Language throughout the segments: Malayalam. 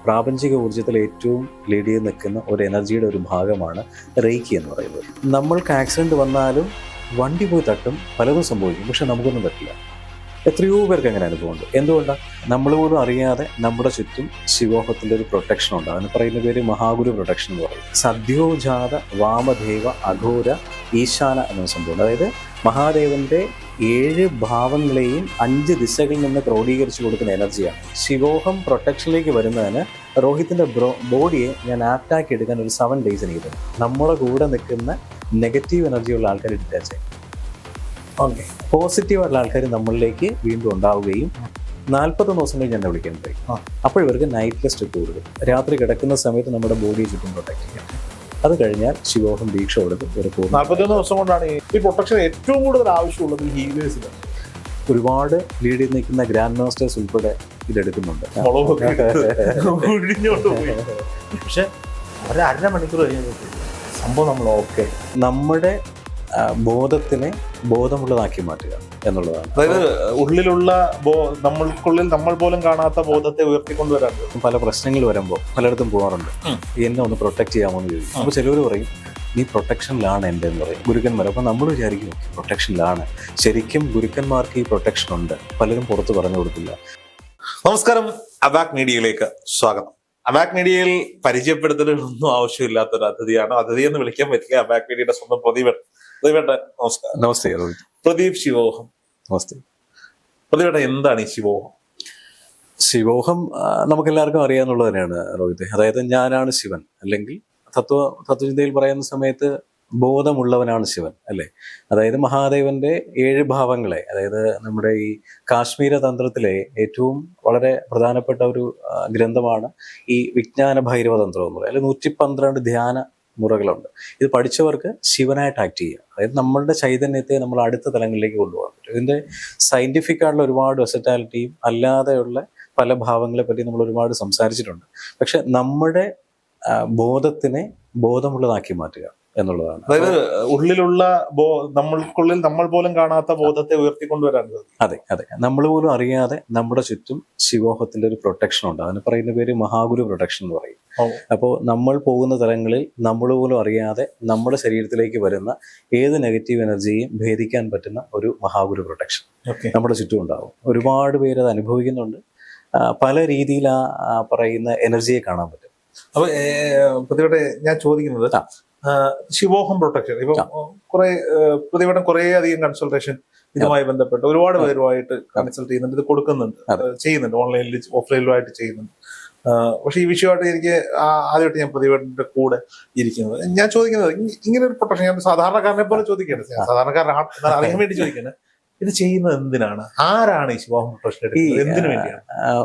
പ്രാപഞ്ചിക ഊർജ്ജത്തിൽ ഏറ്റവും ലീഡ് ചെയ്ത് നിൽക്കുന്ന ഒരു എനർജിയുടെ ഒരു ഭാഗമാണ് റേക്കി എന്ന് പറയുന്നത്. നമ്മൾക്ക് ആക്സിഡൻറ്റ് വന്നാലും വണ്ടി പോയി തട്ടും, പലതും സംഭവിക്കും, പക്ഷെ നമുക്കൊന്നും പറ്റില്ല. എത്രയോ പേർക്ക് അങ്ങനെ അനുഭവമുണ്ട്. എന്തുകൊണ്ടാണ്? നമ്മൾ പോലും അറിയാതെ നമ്മുടെ ചുറ്റും ശിവോഹത്തിൻ്റെ ഒരു പ്രൊട്ടക്ഷൻ ഉണ്ട്. അതിന് പറയുന്ന പേര് മഹാഗുരു പ്രൊട്ടക്ഷൻ എന്ന് പറയും. സദ്യോജാത വാമദേവ അഘോര ഈശാന എന്ന സംഭവം. അതായത് മഹാദേവന്റെ 7 ഭാവങ്ങളെയും 5 ദിശകളിൽ നിന്ന് ക്രോഡീകരിച്ചു കൊടുക്കുന്ന എനർജിയാണ്. ശിവോഹം പ്രൊട്ടക്ഷനിലേക്ക് വരുന്നതിന് രോഹിത്തിന്റെ ബോഡിയെ ഞാൻ ആപ്റ്റാക്കി എടുക്കാൻ ഒരു 7 days എനിക്ക് തരും. നമ്മുടെ കൂടെ നിൽക്കുന്ന നെഗറ്റീവ് എനർജിയുള്ള ആൾക്കാർ ഡിറ്റാച്ച് ചെയ്യും. ഓക്കെ, പോസിറ്റീവായിട്ടുള്ള ആൾക്കാർ നമ്മളിലേക്ക് വീണ്ടും ഉണ്ടാവുകയും 41 ദിവസം കഴിഞ്ഞ് എന്നെ വിളിക്കാൻ കഴിയും. അപ്പോൾ ഇവർക്ക് നൈറ്റ് റെസ്റ്റ് കൊടുക്കും. രാത്രി കിടക്കുന്ന സമയത്ത് നമ്മുടെ ബോഡിയെ ചുറ്റും പ്രൊട്ടക്ട് ചെയ്യാം. അത് കഴിഞ്ഞാൽ ശിവോഹം ദീക്ഷ കൊടുത്ത് ഒരു 41 ദിവസം കൊണ്ടാണ് ഈ പ്രൊട്ടക്ഷൻ ഏറ്റവും കൂടുതൽ ആവശ്യമുള്ളത് ഹീലേഴ്സിന്. ഒരുപാട് ലീഡ് ചെയ്ത് നിൽക്കുന്ന ഗ്രാൻഡ് മാസ്റ്റേഴ്സ് ഉൾപ്പെടെ ഇതെടുക്കുന്നുണ്ട്. പക്ഷെ ഒരു 1.5 മണിക്കൂർ കഴിഞ്ഞാൽ സംഭവം നമ്മൾ ഓക്കെ. നമ്മുടെ ബോധത്തിനെ ബോധമുള്ളതാക്കി മാറ്റുക എന്നുള്ളതാണ്. അതായത് ഉള്ളിലുള്ള നമ്മൾക്കുള്ളിൽ നമ്മൾ പോലും കാണാത്ത ബോധത്തെ ഉയർത്തിക്കൊണ്ടുവരാൻ. പല പ്രശ്നങ്ങൾ വരുമ്പോൾ പലയിടത്തും പോകാറുണ്ട്, എന്നെ ഒന്ന് പ്രൊട്ടക്ട് ചെയ്യാമോ എന്ന് ചോദിക്കും. അപ്പോൾ ചിലവർ പറയും നീ പ്രൊട്ടക്ഷനിലാണ് എൻ്റെ എന്ന് പറയും ഗുരുക്കന്മാർ. അപ്പോൾ നമ്മൾ വിചാരിക്കും പ്രൊട്ടക്ഷനിലാണ്. ശരിക്കും ഗുരുക്കന്മാർക്ക് ഈ പ്രൊട്ടക്ഷൻ ഉണ്ട്, പലരും പുറത്ത് പറഞ്ഞു കൊടുക്കില്ല. നമസ്കാരം, അബാക് മീഡിയയിലേക്ക് സ്വാഗതം. അബാക് മീഡിയയിൽ പരിചയപ്പെടുത്തലൊന്നും ആവശ്യമില്ലാത്ത ഒരു അതിഥിയാണ്. അതിഥി എന്ന് വിളിക്കാൻ പറ്റില്ല. അബാക് മീഡിയയുടെ സ്വന്തം പ്രദീപേട്ടൻ. നമസ്കാരം. നമസ്തേ. പ്രദീപ് ശിവോഹം. നമസ്തേ. പ്രദീപേട്ടൻ, എന്താണ് ഈ ശിവോഹം? ശിവോഹം നമുക്കെല്ലാവർക്കും അറിയാന്നുള്ളത് തന്നെയാണ് രോഹിത്. അതായത് ഞാനാണ് ശിവൻ, അല്ലെങ്കിൽ തത്വചിന്തയിൽ പറയുന്ന സമയത്ത് ബോധമുള്ളവനാണ് ശിവൻ, അല്ലേ? അതായത് മഹാദേവന്റെ 7 ഭാവങ്ങളെ, അതായത് നമ്മുടെ ഈ കാശ്മീര തന്ത്രത്തിലെ ഏറ്റവും വളരെ പ്രധാനപ്പെട്ട ഒരു ഗ്രന്ഥമാണ് ഈ വിജ്ഞാന ഭൈരവ തന്ത്രം എന്ന് പറയുന്നത്. അതിൽ 112 ധ്യാന മുറകളുണ്ട്. ഇത് പഠിച്ചവർക്ക് ശിവനായിട്ട് ആക്ട് ചെയ്യുക, അതായത് നമ്മളുടെ ചൈതന്യത്തെ നമ്മൾ അടുത്ത തലങ്ങളിലേക്ക് കൊണ്ടുപോകാൻ പറ്റും. ഇതിന്റെ സയന്റിഫിക് ആയിട്ടുള്ള ഒരുപാട് വെസറ്റാലിറ്റിയും അല്ലാതെയുള്ള പല ഭാവങ്ങളെ പറ്റി നമ്മൾ ഒരുപാട് സംസാരിച്ചിട്ടുണ്ട്. പക്ഷെ നമ്മുടെ ബോധത്തിനെ ബോധമുള്ളതാക്കി മാറ്റുക എന്നുള്ളതാണ്. അതായത് ഉള്ളിലുള്ള നമ്മൾക്കുള്ളിൽ നമ്മൾ പോലും കാണാത്ത ബോധത്തെ ഉയർത്തിക്കൊണ്ടുവരാൻ. അതെ, നമ്മൾ പോലും അറിയാതെ നമ്മുടെ ചുറ്റും ശിവോഹത്തിന്റെ ഒരു പ്രൊട്ടക്ഷൻ ഉണ്ട്. അതിന് പറയുന്ന പേര് മഹാഗുരു പ്രൊട്ടക്ഷൻ എന്ന് പറയും. അപ്പോൾ നമ്മൾ പോകുന്ന തലങ്ങളിൽ നമ്മൾ പോലും അറിയാതെ നമ്മുടെ ശരീരത്തിലേക്ക് വരുന്ന ഏത് നെഗറ്റീവ് എനർജിയും ഭേദിക്കാൻ പറ്റുന്ന ഒരു മഹാഗുരു പ്രൊട്ടക്ഷൻ നമ്മുടെ ചുറ്റും ഉണ്ടാവും. ഒരുപാട് പേര് അത് അനുഭവിക്കുന്നുണ്ട്. പല രീതിയിൽ ആ പറയുന്ന എനർജിയെ കാണാൻ പറ്റും. അപ്പൊ പ്രതിവട്ടെ ഞാൻ ചോദിക്കുന്നത്, ശിവോഹം പ്രൊട്ടക്ഷൻ ഇപ്പൊ പ്രതിവട്ടം കുറെ അധികം കൺസൾട്ടേഷൻ ഇതുമായി ബന്ധപ്പെട്ട് ഒരുപാട് പേരുമായിട്ട് കൺസൾട്ട് ചെയ്യുന്നുണ്ട്, ഇത് ചെയ്യുന്നുണ്ട്, ഓൺലൈനിൽ ഓഫ്ലൈനിലുമായിട്ട് ചെയ്യുന്നുണ്ട്. പക്ഷെ ഈ വിഷയമായിട്ട് എനിക്ക് ആദ്യമായിട്ട് ഞാൻ പ്രതിവട്ടന്റെ കൂടെ ഇരിക്കുന്നത്. ഞാൻ ചോദിക്കുന്നത്, ഇങ്ങനെ ഒരു പ്രൊട്ടക്ഷൻ ഞാൻ സാധാരണക്കാരനെ പോലെ ചോദിക്കുകയാണ്, സാധാരണക്കാരനാണ് അറിയാൻ വേണ്ടി ചോദിക്കുന്നത്, ഇത് ചെയ്യുന്നത് എന്തിനാണ്? ആരാണ് ഈ ശിവോഹം പ്രൊട്ടക്ഷൻ എടുക്കുന്നത്? എന്തിനു വേണ്ടിയാണ്?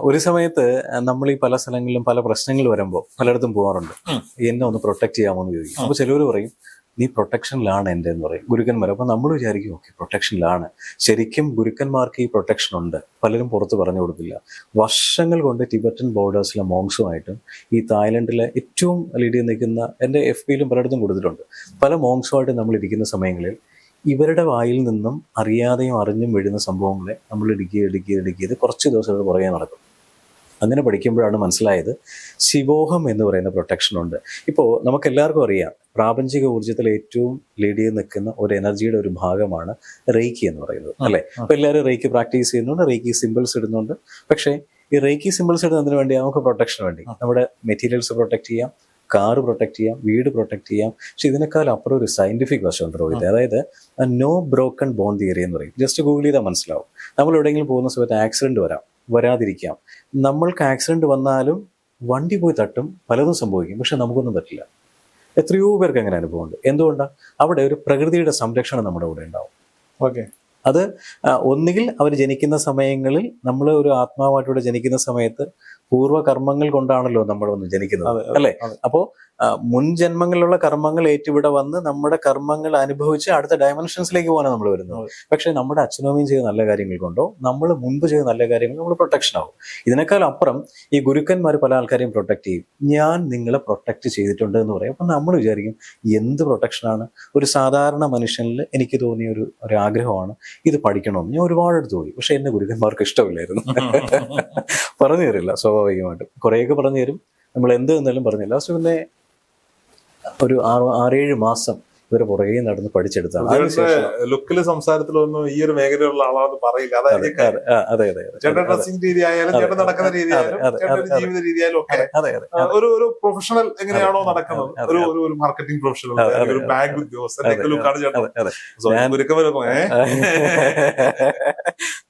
ഒരു സമയത്ത് നമ്മൾ ഈ പല സ്ഥലങ്ങളിലും പല പ്രശ്നങ്ങൾ വരുമ്പോൾ പലയിടത്തും പോകാറുണ്ട്, എന്നെ ഒന്ന് പ്രൊട്ടക്ട് ചെയ്യാമോ എന്ന് ചോദിക്കും. അപ്പോൾ ചിലവർ പറയും നീ പ്രൊട്ടക്ഷനിലാണ് എൻ്റെ എന്ന് പറയും ഗുരുക്കന്മാർ. അപ്പോൾ നമ്മൾ വിചാരിക്കും ഓക്കെ പ്രൊട്ടക്ഷനിലാണ്. ശരിക്കും ഗുരുക്കന്മാർക്ക് ഈ പ്രൊട്ടക്ഷൻ ഉണ്ട്, പലരും പുറത്ത് പറഞ്ഞു കൊടുക്കില്ല. വർഷങ്ങൾ കൊണ്ട് ടിബറ്റൻ ബോർഡേഴ്സിലെ മോങ്സുമായിട്ടും ഈ തായ്ലൻഡിലെ ഏറ്റവും ലീഡ് ചെയ്ത് നിൽക്കുന്ന, എൻ്റെ FBയിലും പലയിടത്തും കൊടുത്തിട്ടുണ്ട്, പല മോങ്സുമായിട്ട് നമ്മൾ ഇരിക്കുന്ന സമയങ്ങളിൽ ഇവരുടെ വായിൽ നിന്നും അറിയാതെയും അറിഞ്ഞും വീഴുന്ന സംഭവങ്ങളെ നമ്മൾ ഇടുക്കി കുറച്ച് ദിവസങ്ങൾ പുറകെ നടക്കും. അങ്ങനെ പഠിക്കുമ്പോഴാണ് മനസ്സിലായത് ശിവോഹം എന്ന് പറയുന്ന പ്രൊട്ടക്ഷൻ ഉണ്ട്. ഇപ്പോൾ നമുക്കെല്ലാവർക്കും അറിയാം, പ്രാപഞ്ചിക ഊർജ്ജത്തിൽ ഏറ്റവും ലീഡ് ചെയ്ത് നിൽക്കുന്ന ഒരു എനർജിയുടെ ഒരു ഭാഗമാണ് റേക്കി എന്ന് പറയുന്നത്, അല്ലേ? അപ്പോൾ എല്ലാവരും റേക്കി പ്രാക്ടീസ് ചെയ്യുന്നുണ്ട്, റേക്കി സിമ്പിൾസ് ഇടുന്നുണ്ട്. പക്ഷേ ഈ റേക്കി സിമ്പിൾസ് ഇടുന്നതിന് വേണ്ടി നമുക്ക് പ്രൊട്ടക്ഷന് വേണ്ടി നമ്മുടെ മെറ്റീരിയൽസ് പ്രൊട്ടക്ട് ചെയ്യാം, കാറ് പ്രൊട്ടക്ട് ചെയ്യാം, വീട് പ്രൊട്ടക്ട് ചെയ്യാം. പക്ഷെ ഇതിനേക്കാൾ അപ്പുറം ഒരു സയന്റിഫിക് വശമുണ്ട് രോഹിത്. അതായത് നോ ബ്രോക്കൺ ബോൺ തിയറി എന്ന് പറയും. ജസ്റ്റ് ഗൂഗിൾ ചെയ്താൽ മനസ്സിലാവും. നമ്മൾ എവിടെയെങ്കിലും പോകുന്ന സമയത്ത് ആക്സിഡന്റ് വരാതിരിക്കാം. നമ്മൾക്ക് ആക്സിഡന്റ് വന്നാലും വണ്ടി പോയി തട്ടും, പലതും സംഭവിക്കും, പക്ഷെ നമുക്കൊന്നും പറ്റില്ല. എത്രയോ പേർക്ക് അങ്ങനെ അനുഭവമുണ്ട്. എന്തുകൊണ്ടാണ്? അവിടെ ഒരു പ്രകൃതിയുടെ സംരക്ഷണം നമ്മുടെ കൂടെ ഉണ്ടാവും. ഓക്കെ, അത് ഒന്നുകിൽ അവർ ജനിക്കുന്ന സമയങ്ങളിൽ, നമ്മൾ ഒരു ആത്മാവായിട്ടൂടെ ജനിക്കുന്ന സമയത്ത് പൂർവ്വകർമ്മങ്ങൾ കൊണ്ടാണല്ലോ നമ്മളൊന്ന് ജനിക്കുന്നത്, അല്ലേ? അപ്പോൾ മുൻ ജന്മങ്ങളിലുള്ള കർമ്മങ്ങൾ ഏറ്റിവിടെ വന്ന് നമ്മുടെ കർമ്മങ്ങൾ അനുഭവിച്ച് അടുത്ത ഡയമെൻഷൻസിലേക്ക് പോകാനാണ് നമ്മൾ വരുന്നത്. പക്ഷെ നമ്മുടെ അച്ഛനും അമ്മയും ചെയ്ത നല്ല കാര്യങ്ങൾ കൊണ്ടോ നമ്മൾ മുൻപ് ചെയ്ത നല്ല കാര്യങ്ങൾ നമ്മൾ പ്രൊട്ടക്ഷൻ ആവും. ഇതിനേക്കാൾ അപ്പുറം ഈ ഗുരുക്കന്മാർ പല ആൾക്കാരെയും പ്രൊട്ടക്ട് ചെയ്യും. ഞാൻ നിങ്ങളെ പ്രൊട്ടക്ട് ചെയ്തിട്ടുണ്ട് എന്ന് പറയും. അപ്പം നമ്മൾ വിചാരിക്കും എന്ത് പ്രൊട്ടക്ഷനാണ്? ഒരു സാധാരണ മനുഷ്യനിൽ എനിക്ക് തോന്നിയ ഒരു ആഗ്രഹമാണ് ഇത് പഠിക്കണമെന്ന്. ഞാൻ ഒരുപാട് എടുത്ത് പോയി, പക്ഷെ എന്നെ ഗുരുക്കന്മാർക്ക് ഇഷ്ടമില്ലായിരുന്നു, പറഞ്ഞു തരില്ല. സോ സ്വാഭാവികമായിട്ടും കുറേയൊക്കെ പറഞ്ഞു തരും, നമ്മൾ എന്ത് എന്നാലും പറഞ്ഞില്ല. ലാസ്റ്റ് പിന്നെ ഒരു 6-7 മാസം ഇവരെ പുറകെ നടന്ന് പഠിച്ചെടുത്താണ്. അതിനുശേഷം ലുക്കില് സംസാരത്തിലൊന്നും ഈ ഒരു മേഖലയിലുള്ള ആളാണെന്ന് പറയില്ല. അതായത് അതെ ചേട്ടൻ ഡ്രസ്സിംഗ് രീതി ആയാലും ചേട്ടൻ നടക്കുന്ന രീതി ആയാലും ചേട്ടൻ ജീവിത രീതി ആയാലും ഒക്കെ ഒരു പ്രൊഫഷണൽ എങ്ങനെയാണോ നടക്കുന്നത്, ഒരു മാർക്കറ്റിംഗ് പ്രൊഫഷണൽ, ഒരു ബാങ്ക് ഉദ്യോഗസ്ഥന്റെ ലുക്കാണ് ചേട്ടൻ.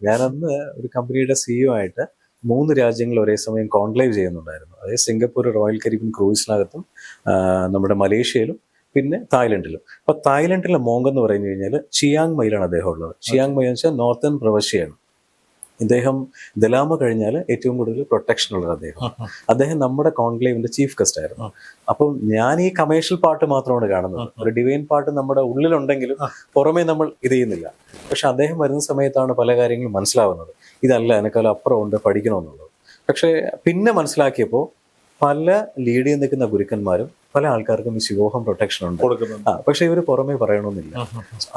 ഞാനന്ന് ഒരു കമ്പനിയുടെ സിഇഒ ആയിട്ട് 3 രാജ്യങ്ങൾ ഒരേ സമയം കോൺക്ലേവ് ചെയ്യുന്നുണ്ടായിരുന്നു. അതായത് സിംഗപ്പൂർ റോയൽ കരീബിയൻ ക്രൂയിസിനകത്തും നമ്മുടെ മലേഷ്യയിലും പിന്നെ തായ്ലൻഡിലും. അപ്പൊ തായ്ലൻഡിലെ മോങ്ക് എന്ന് പറഞ്ഞു കഴിഞ്ഞാൽ ചിയാങ് മൈയിലാണ് അദ്ദേഹം ഉള്ളത്. ചിയാങ് മൈ എന്ന് വെച്ചാൽ നോർത്തേൺ പ്രവശ്യയാണ്. ഇദ്ദേഹം ദലാമ കഴിഞ്ഞാൽ ഏറ്റവും കൂടുതൽ പ്രൊട്ടക്ഷൻ ഉള്ളത് അദ്ദേഹം നമ്മുടെ കോൺക്ലേവിന്റെ ചീഫ് ഗസ്റ്റ് ആയിരുന്നു. അപ്പം ഞാൻ ഈ കമേഴ്ഷ്യൽ പാർട്ട് മാത്രമാണ് കാണുന്നത്. ഒരു ഡിവൈൻ പാർട്ട് നമ്മുടെ ഉള്ളിലുണ്ടെങ്കിലും പുറമേ നമ്മൾ ഇത് ചെയ്യുന്നില്ല. പക്ഷെ അദ്ദേഹം വരുന്ന സമയത്താണ് പല കാര്യങ്ങളും മനസ്സിലാവുന്നത്. ഇതല്ല, എന്നെക്കാളും അപ്പുറം ഉണ്ട്, പഠിക്കണമെന്നുള്ളത്. പക്ഷെ പിന്നെ മനസ്സിലാക്കിയപ്പോൾ പല ലീഡ് ചെയ്ത് നിൽക്കുന്ന ഗുരുക്കന്മാരും പല ആൾക്കാർക്കും ഈ ശിവോഹം പ്രൊട്ടക്ഷൻ ഉണ്ട്. പക്ഷെ ഇവർ പുറമേ പറയണമെന്നില്ല.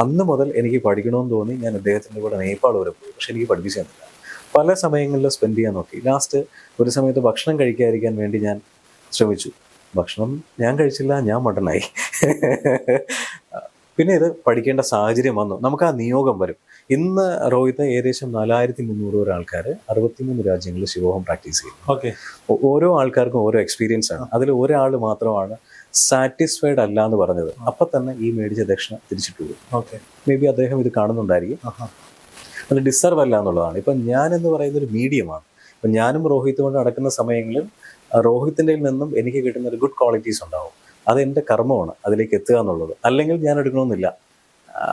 അന്ന് മുതൽ എനിക്ക് പഠിക്കണമെന്ന് തോന്നി. ഞാൻ അദ്ദേഹത്തിന്റെ കൂടെ നേപ്പാൾ വരെ പോയി. പക്ഷെ എനിക്ക് പഠിപ്പിച്ചു തന്നില്ല. പല സമയങ്ങളിൽ സ്പെൻഡ് ചെയ്യാൻ നോക്കി. ലാസ്റ്റ് ഒരു സമയത്ത് ഭക്ഷണം കഴിക്കാതിരിക്കാൻ വേണ്ടി ഞാൻ ശ്രമിച്ചു. ഭക്ഷണം ഞാൻ കഴിച്ചില്ല, ഞാൻ മട്ടനായി. പിന്നെ ഇത് പഠിക്കേണ്ട സാഹചര്യം വന്നു. നമുക്ക് ആ നിയോഗം വരും. ഇന്ന് റോഹിത് ഏകദേശം 4300 ആൾക്കാർ 63 രാജ്യങ്ങളിൽ ശിവോഹം പ്രാക്ടീസ് ചെയ്യുന്നു. ഓരോ ആൾക്കാർക്കും ഓരോ എക്സ്പീരിയൻസ് ആണ്. അതിൽ ഒരാൾ മാത്രമാണ് സാറ്റിസ്ഫൈഡ് അല്ല എന്ന് പറഞ്ഞത്. അപ്പൊ തന്നെ ഈ മേടിച്ച ദക്ഷിണ തിരിച്ചിട്ടു പോകും. മേ ബി അദ്ദേഹം ഇത് കാണുന്നുണ്ടായിരിക്കും. അത് ഡിസർവ് അല്ല എന്നുള്ളതാണ്. ഇപ്പം ഞാൻ എന്ന് പറയുന്ന ഒരു മീഡിയമാണ്. ഇപ്പം ഞാനും റോഹിത് കൊണ്ട് നടക്കുന്ന സമയങ്ങളിൽ റോഹിത്തിൻ്റെ നിന്നും എനിക്ക് കിട്ടുന്ന ഒരു ഗുഡ് ക്വാളിറ്റീസ് ഉണ്ടാവും. അത് എൻ്റെ കർമ്മമാണ് അതിലേക്ക് എത്തുക എന്നുള്ളത്. അല്ലെങ്കിൽ ഞാൻ എടുക്കണമെന്നില്ല.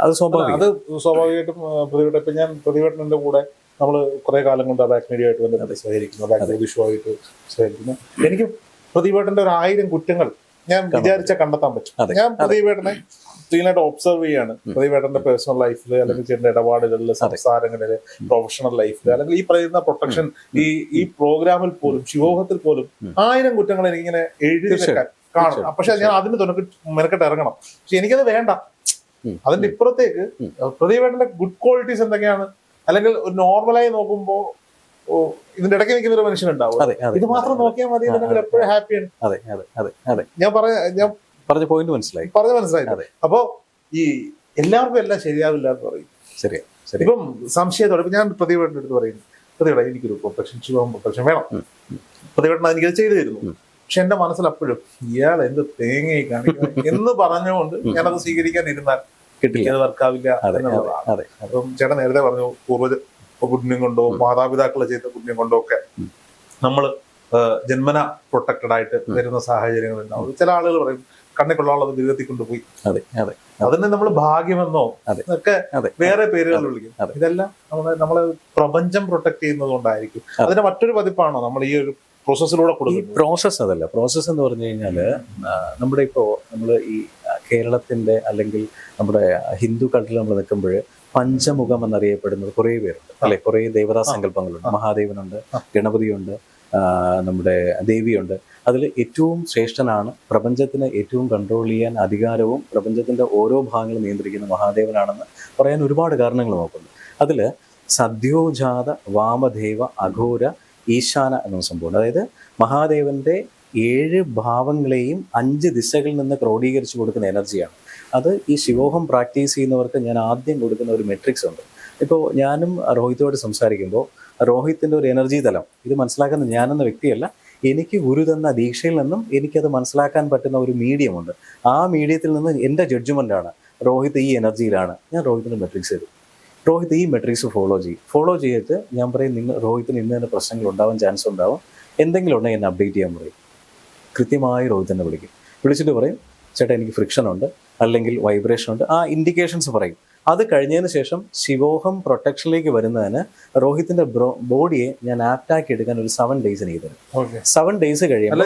അത് സ്വാഭാവികമായിട്ടും പ്രതിവേട്ടൻ. ഇപ്പം ഞാൻ പ്രതിവേട്ടൻ്റെ കൂടെ നമ്മൾ കുറെ കാലം കൊണ്ട് ബാക്ക് മീഡിയ ആയിട്ട് ബന്ധപ്പെട്ട് സഹകരിക്കുന്നു, ബാക്ക് വിഷുവായിട്ട് സഹകരിക്കുന്നു. എനിക്ക് പ്രതിവേട്ടൻ്റെ 1000 കുറ്റങ്ങൾ ഞാൻ വിചാരിച്ച കണ്ടെത്താൻ പറ്റും. ഞാൻ പ്രതിവേട്ടനെ ക്ലീനായിട്ട് ഒബ്സർവ് ചെയ്യാണ്. പ്രതിവേട്ടന്റെ പേഴ്സണൽ ലൈഫിൽ, അല്ലെങ്കിൽ ചെറിയ ഇടപാടുകളിൽ, സംസാരങ്ങളില്, പ്രൊഫഷണൽ ലൈഫിൽ, അല്ലെങ്കിൽ ഈ പറയുന്ന പ്രൊട്ടക്ഷൻ ഈ പ്രോഗ്രാമിൽ പോലും, ശിവോഹത്തിൽ പോലും 1000 കുറ്റങ്ങൾ എനിക്കിങ്ങനെ എഴുതി വെക്കാൻ കാണും. പക്ഷെ ഞാൻ അതിന് മെനക്കെട്ട് ഇറങ്ങണം. പക്ഷെ എനിക്കത് വേണ്ട. അതിന്റെ ഇപ്പുറത്തേക്ക് പ്രതിവേട്ടന്റെ ഗുഡ് ക്വാളിറ്റീസ് എന്തൊക്കെയാണ്, അല്ലെങ്കിൽ ഒരു നോർമലായി നോക്കുമ്പോ ഇതിന്റെ ഇടയ്ക്ക് നിൽക്കുന്ന ഒരു മനുഷ്യനുണ്ടാവും. ഇത് മാത്രം നോക്കിയാൽ മതി, എപ്പോഴും ഹാപ്പിയാണ്. ഞാൻ പറഞ്ഞ പോയിന്റ് മനസ്സിലായി. അപ്പൊ ഈ എല്ലാവർക്കും എല്ലാം ശരിയാവില്ല എന്ന് പറയും. ഇപ്പം സംശയത്തോടെ ഇപ്പൊ ഞാൻ പ്രതിവേട്ടൻ്റെ അടുത്ത് പറയുന്നു, പ്രതിവേട്ട എനിക്കൊരു പ്രൊട്ടക്ഷൻ, ശിവോഹം പ്രൊട്ടക്ഷൻ വേണം. പ്രതിവേട്ടൻ എനിക്കത് ചെയ്തു തരുന്നു. പക്ഷെ എന്റെ മനസ്സിൽ അപ്പോഴും ഇയാൾ എന്ത് തേങ്ങയായി കാണിക്കണം എന്ന് പറഞ്ഞുകൊണ്ട് ഞാനത് സ്വീകരിക്കാൻ ഇരുന്നാൽ കിട്ടില്ല, അത് വർക്കാവില്ല എന്നുള്ളതാണ്. അപ്പം ചേട്ടൻ നേരത്തെ പറഞ്ഞു പൂർവ്വ പുണ്യം കൊണ്ടോ മാതാപിതാക്കൾ ചെയ്ത പുണ്യം കൊണ്ടോ ഒക്കെ നമ്മൾ ജന്മന പ്രൊട്ടക്റ്റഡ് ആയിട്ട് വരുന്ന സാഹചര്യങ്ങൾ ഉണ്ടാവും. ചില ആളുകൾ പറയും കണ്ണിക്കൊള്ളാനുള്ളത് ബിരുദത്തിൽ കൊണ്ടുപോയി, അതിനെ നമ്മൾ ഭാഗ്യമെന്നോ ഒക്കെ വേറെ പേരുകൾ വിളിക്കും. ഇതെല്ലാം നമ്മളെ പ്രപഞ്ചം പ്രൊട്ടക്ട് ചെയ്യുന്നത് കൊണ്ടായിരിക്കും. അതിന്റെ മറ്റൊരു പതിപ്പാണോ നമ്മൾ ഈ ഒരു പ്രോസസ്സിലൂടെ കൊടുക്കുന്നത്? ഈ പ്രോസസ്സ് അതല്ല. പ്രോസസ്സ് എന്ന് പറഞ്ഞു കഴിഞ്ഞാൽ നമ്മുടെ ഇപ്പോൾ നമ്മൾ ഈ കേരളത്തിന്റെ അല്ലെങ്കിൽ നമ്മുടെ ഹിന്ദു കൾച്ചറിൽ നമ്മൾ നിൽക്കുമ്പോൾ പഞ്ചമുഖം എന്നറിയപ്പെടുന്നത് കുറേ പേരുണ്ട് അല്ലെ. കുറേ ദേവതാ സങ്കല്പങ്ങളുണ്ട്. മഹാദേവനുണ്ട്, ഗണപതിയുണ്ട്, നമ്മുടെ ദേവിയുണ്ട്. അതിൽ ഏറ്റവും ശ്രേഷ്ഠനാണ്, പ്രപഞ്ചത്തിന് ഏറ്റവും കൺട്രോൾ ചെയ്യാൻ അധികാരവും പ്രപഞ്ചത്തിന്റെ ഓരോ ഭാഗങ്ങളും നിയന്ത്രിക്കുന്ന മഹാദേവനാണെന്ന് പറയാൻ ഒരുപാട് കാരണങ്ങൾ നോക്കുന്നു. അതിൽ സദ്യോജാത, വാമദേവ, അഘോര, ഈശാന എന്ന സംഭവമുണ്ട്. അതായത് മഹാദേവന്റെ 7 ഭാവങ്ങളെയും 5 ദിശകളിൽ നിന്ന് ക്രോഡീകരിച്ചു കൊടുക്കുന്ന എനർജിയാണ്. അത് ഈ ശിവോഹം പ്രാക്ടീസ് ചെയ്യുന്നവർക്ക് ഞാൻ ആദ്യം കൊടുക്കുന്ന ഒരു മെട്രിക്സ് ഉണ്ട്. ഇപ്പോൾ ഞാനും റോഹിത്തോട് സംസാരിക്കുമ്പോൾ റോഹിത്തിന്റെ ഒരു എനർജി തലം ഇത് മനസ്സിലാക്കുന്ന ഞാനെന്ന വ്യക്തിയല്ല, എനിക്ക് ഗുരു തന്ന ദീക്ഷയിൽ നിന്നും എനിക്കത് മനസ്സിലാക്കാൻ പറ്റുന്ന ഒരു മീഡിയമുണ്ട്. ആ മീഡിയത്തിൽ നിന്ന് എൻ്റെ ജഡ്ജ്മെൻ്റാണ് റോഹിത് ഈ എനർജിയിലാണ്. ഞാൻ റോഹിത്തിൻ്റെ മെട്രിക്സ് തരും. റോഹിത് ഈ മെട്രിക്സ് ഫോളോ ചെയ്തിട്ട് ഞാൻ പറയും റോഹിത്തിന് ഇന്ന് തന്നെ പ്രശ്നങ്ങൾ ഉണ്ടാവാൻ ചാൻസ് ഉണ്ടാവും, എന്തെങ്കിലും ഉണ്ടെങ്കിൽ എന്നെ അപ്ഡേറ്റ് ചെയ്യാൻ പറയും. കൃത്യമായി റോഹിത്തിനെ വിളിക്കും. വിളിച്ചിട്ട് പറയും ചേട്ടാ എനിക്ക് ഫ്രിക്ഷൻ ഉണ്ട്, അല്ലെങ്കിൽ വൈബ്രേഷൻ ഉണ്ട്. ആ ഇൻഡിക്കേഷൻസ് പറയും. അത് കഴിഞ്ഞതിന് ശേഷം ശിവോഹം പ്രൊട്ടക്ഷനിലേക്ക് വരുന്നതിന് റോഹിത്തിന്റെ ബോഡിയെ ഞാൻ ആപ്റ്റാക്കി എടുക്കാൻ ഒരു 7 days എനിക്ക് തരും. 7 days കഴിയുമ്പോൾ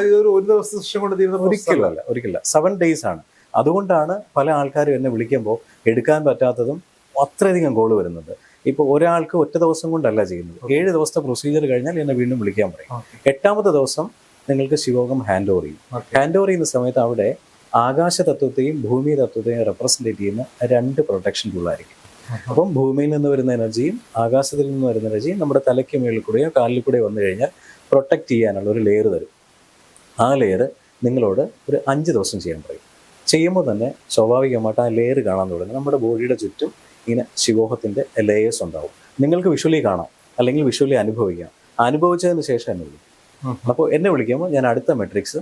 ഒരിക്കലല്ല 7 days ആണ്. അതുകൊണ്ടാണ് പല ആൾക്കാരും എന്നെ വിളിക്കുമ്പോൾ എടുക്കാൻ പറ്റാത്തതും അത്രയധികം കോള് വരുന്നത്. ഇപ്പോൾ ഒരാൾക്ക് ഒറ്റ ദിവസം കൊണ്ടല്ല ചെയ്യുന്നത്. 7 ദിവസത്തെ പ്രൊസീജിയർ കഴിഞ്ഞാൽ എന്നെ വീണ്ടും വിളിക്കാൻ പറയും. 8ാമത്തെ ദിവസം നിങ്ങൾക്ക് ശിവോഹം ഹാൻഡ് ഓവർ ചെയ്യും. ഹാൻഡ് ഓവർ ചെയ്യുന്ന സമയത്ത് അവിടെ ആകാശ തത്വത്തെയും ഭൂമി തത്വത്തെയും റെപ്രസെൻറ്റേറ്റ് ചെയ്യുന്ന 2 പ്രൊട്ടക്ഷൻ ടൂളായിരിക്കും. അപ്പം ഭൂമിയിൽ നിന്ന് വരുന്ന എനർജിയും ആകാശത്തിൽ നിന്ന് വരുന്ന എനർജിയും നമ്മുടെ തലയ്ക്ക് മുകളിൽ കൂടെയോ കാലിൽ കൂടെയോ വന്നു കഴിഞ്ഞാൽ പ്രൊട്ടക്റ്റ് ചെയ്യാനുള്ള ഒരു ലെയർ തരും. ആ ലെയർ നിങ്ങളോട് ഒരു 5 ദിവസം ചെയ്യാൻ പറയും. ചെയ്യുമ്പോൾ തന്നെ സ്വാഭാവികമായിട്ട് ആ ലെയർ കാണാൻ തുടങ്ങും. നമ്മുടെ ബോഡിയുടെ ചുറ്റും ഇങ്ങനെ ശിവോഹത്തിൻ്റെ ലെയേഴ്സ് ഉണ്ടാവും. നിങ്ങൾക്ക് വിഷ്വലി കാണാം, അല്ലെങ്കിൽ വിഷ്വലി അനുഭവിക്കാം. അനുഭവിച്ചതിന് ശേഷം എന്നെ വിളിക്കും. അപ്പോൾ എന്നെ വിളിക്കുമ്പോൾ ഞാൻ അടുത്ത മെട്രിക്സ്